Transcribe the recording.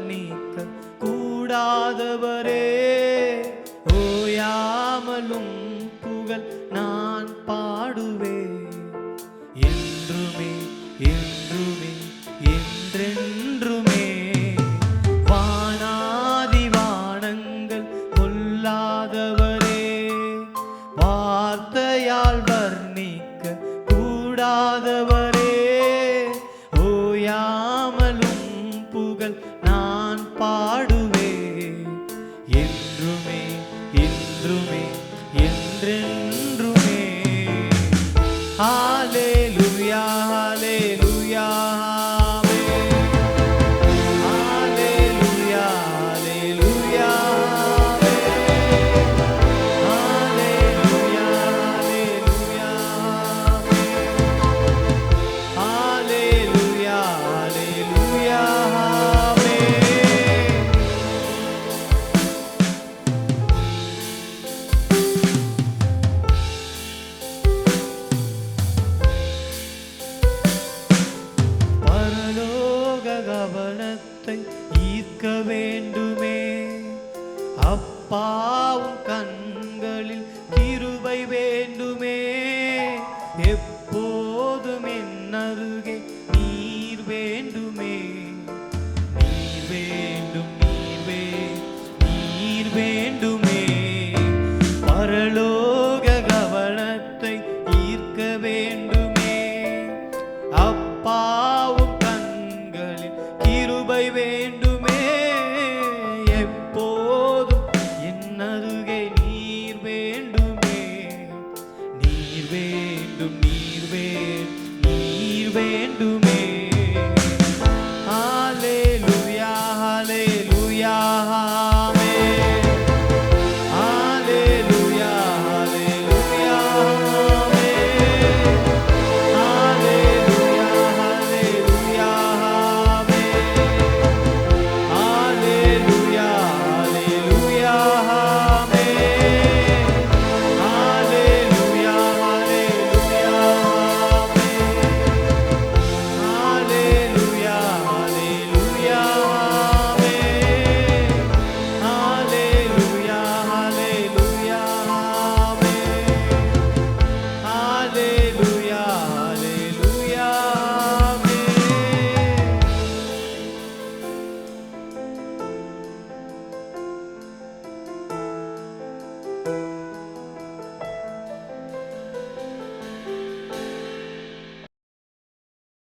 வர்ணிக்க கூடாதவரே, ஓயாமலும் புகழ் நான் பாடுவேன். என்றுமே என்றுமே என்றென்றுமே வானாதி வானங்கள் கொல்லாதவரே, வார்த்தையால் வர்ணிக்க கூடாதவரே, ஓயாமலும் புகழ் நான் பாடுவேன். என்றுமே என்றுமே என்றென்றுமே. ஹல்லேலூயா ஹல்லேலூயா ஆமென். ஹல்லேலூயா ஹல்லேலூயா ஆமென். ஹல்லேலூயா ஹல்லேலூயா ஆமென். ஹல்லேலூயா ஹல்லேலூயா ஆமென். பரலோக கவனத்தை ஈர்க்க வேண்டுமே, அப்பாவும் கண்களில் கிருபை வேண்டுமே. எப்போதும் என் அருகே நீர் வேண்டுமே, நீர் வேண்டும் நீர் வேண்டுமே. பரலோக கவனத்தை ஈர்க்க வேண்டுமே, அப்பாவும் கண்களில் கிருபை வேண்டுமே. எப்போதும் என் அருகே நீர் வேண்டுமே, நீர் வேண்டும் நீர் வேண்டுமே. ஹல்லேலூயா ஹல்லேலூயா ஆமென். ஹல்லேலூயா ஹல்லேலூயா ஆமென். ஹல்லேலூயா ஹல்லேலூயா ஆமென். ஹல்லேலூயா ஹல்லேலூயா ஆமென். ஹல்லேலூயா ஹல்லேலூயா ஆமென்.